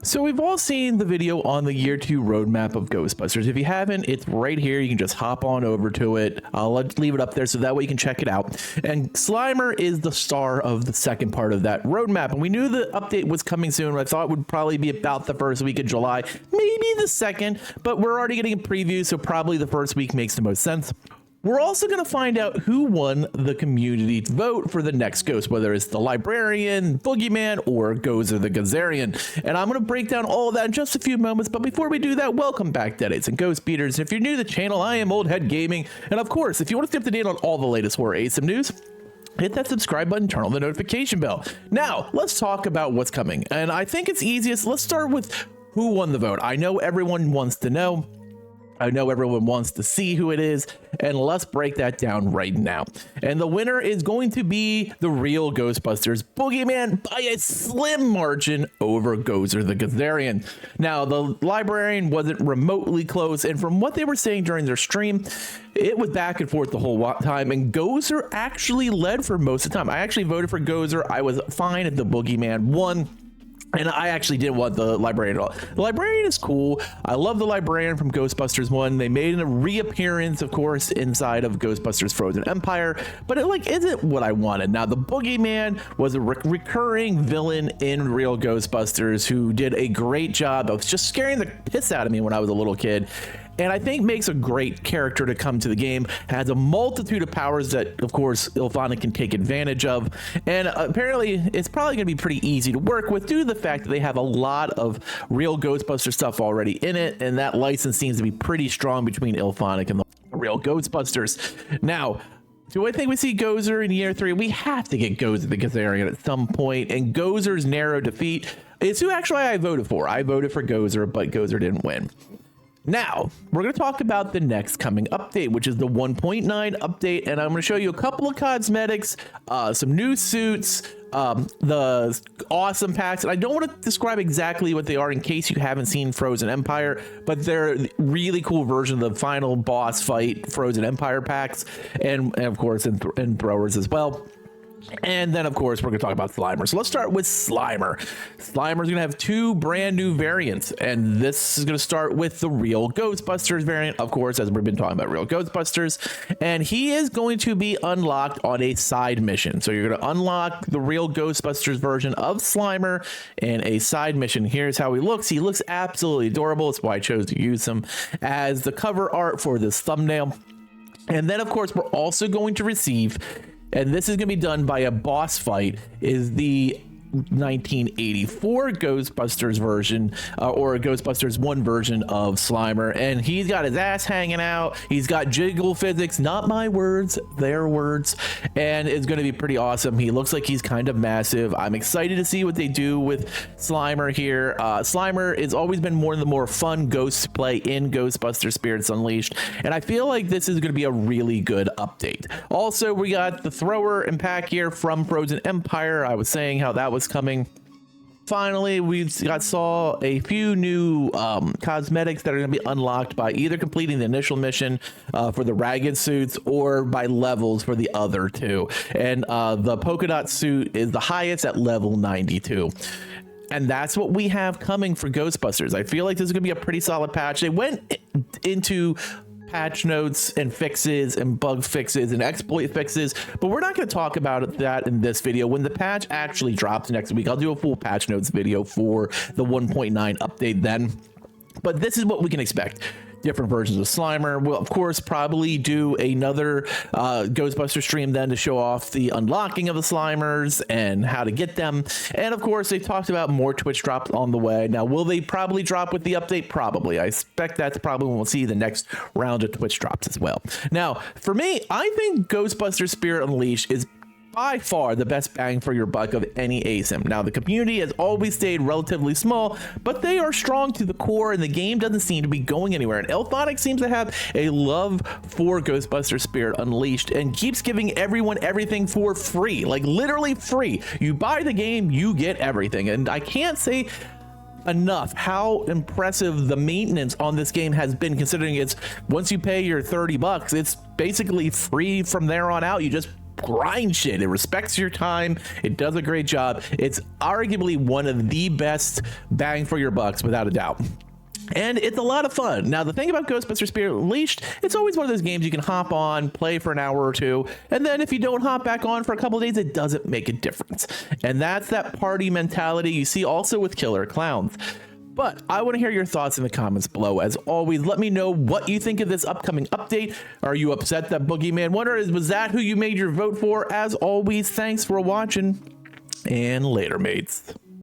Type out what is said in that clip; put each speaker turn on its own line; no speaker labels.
So we've all seen the video on the year 2 roadmap of Ghostbusters. If you haven't, it's right here. You can just hop on over to it. I'll leave it up there so that way you can check it out. And Slimer is the star of the second part of that roadmap. And we knew the update was coming soon. I thought it would probably be about the first week of July, maybe the second, but we're already getting a preview, so probably the first week makes the most sense. We're also going to find out who won the community vote for the next ghost, whether it's the Liberian, Boogeyman, or Gozer the Gozerian. And I'm going to break down all of that in just a few moments. But before we do that, welcome back, Deadites and Ghost Beaters. If you're new to the channel, I am Old Head Gaming. And of course, if you want to stay up to date on all the latest horror ASM news, hit that subscribe button, turn on the notification bell. Now, let's talk about what's coming. And I think it's easiest. Let's start with who won the vote. I know everyone wants to know. I know everyone wants to see who it is, and let's break that down right now. And the winner is going to be the real Ghostbusters Boogeyman by a slim margin over Gozer the Gozerian. Now, the Librarian wasn't remotely close, and from what they were saying during their stream, it was back and forth the whole time, and Gozer actually led for most of the time. I actually voted for Gozer. I was fine if the Boogeyman won. And I actually didn't want the Librarian at all. The Librarian is cool. I love the Librarian from Ghostbusters 1. They made a reappearance, of course, inside of Ghostbusters Frozen Empire, but it isn't what I wanted. Now, the Boogeyman was a recurring villain in real Ghostbusters who did a great job of just scaring the piss out of me when I was a little kid. And I think makes a great character to come to the game, has a multitude of powers that, of course, Ilphonic can take advantage of. And apparently, it's probably going to be pretty easy to work with due to the fact that they have a lot of real Ghostbuster stuff already in it. And that license seems to be pretty strong between Ilphonic and the real Ghostbusters. Now, do I think we see Gozer in year 3? We have to get Gozer the Gozerian at some point. And Gozer's narrow defeat is who actually I voted for. I voted for Gozer, but Gozer didn't win. Now, we're going to talk about the next coming update, which is the 1.9 update, and I'm going to show you a couple of cosmetics, some new suits, the awesome packs, and I don't want to describe exactly what they are in case you haven't seen Frozen Empire, but they're really cool version of the final boss fight Frozen Empire packs, and of course, in throwers as well. And then, of course, we're going to talk about Slimer. So let's start with Slimer. Slimer's going to have 2 brand new variants, and this is going to start with the real Ghostbusters variant, of course, as we've been talking about real Ghostbusters. And he is going to be unlocked on a side mission. So you're going to unlock the real Ghostbusters version of Slimer in a side mission. Here's how he looks. He looks absolutely adorable. That's why I chose to use him as the cover art for this thumbnail. And then, of course, we're also going to receive, and this is going to be done by a boss fight, is the 1984 Ghostbusters version, or a Ghostbusters 1 version of Slimer, and he's got his ass hanging out. He's got jiggle physics, not my words, their words, and it's going to be pretty awesome. He looks like he's kind of massive. I'm excited to see what they do with Slimer here. Slimer has always been one of the more fun ghosts to play in Ghostbusters Spirits Unleashed, and I feel like this is going to be a really good update. Also, we got the thrower and pack here from Frozen Empire. I was saying how that was coming. Finally, we saw a few new cosmetics that are going to be unlocked by either completing the initial mission for the ragged suits or by levels for the other 2. And the polka dot suit is the highest at level 92. And that's what we have coming for Ghostbusters. I feel like this is going to be a pretty solid patch. They went into patch notes and fixes and bug fixes and exploit fixes, but we're not going to talk about that in this video. When the patch actually drops next week, I'll do a full patch notes video for the 1.9 update then. But this is what we can expect. Different versions of Slimer. We'll, of course, probably do another Ghostbuster stream then to show off the unlocking of the Slimers and how to get them. And, of course, they've talked about more Twitch drops on the way. Now, will they probably drop with the update? Probably. I expect that's probably when we'll see the next round of Twitch drops as well. Now, for me, I think Ghostbusters Spirit Unleashed is by far the best bang for your buck of any ASIM. Now, the community has always stayed relatively small, but they are strong to the core, and the game doesn't seem to be going anywhere. And Ilphonic seems to have a love for Ghostbusters Spirit Unleashed and keeps giving everyone everything for free, like literally free. You buy the game, you get everything. And I can't say enough how impressive the maintenance on this game has been, considering it's once you pay your $30, it's basically free from there on out. You just grind shit. It respects your time. It does a great job. It's arguably one of the best bang for your bucks, without a doubt. And it's a lot of fun. Now, the thing about Ghostbusters Spirit Unleashed, it's always one of those games you can hop on, play for an hour or two, and then if you don't hop back on for a couple of days, it doesn't make a difference. And that's that party mentality you see also with Killer Clowns. But I want to hear your thoughts in the comments below. As always, let me know what you think of this upcoming update. Are you upset that Boogeyman won, or was that who you made your vote for? As always, thanks for watching, and later, mates.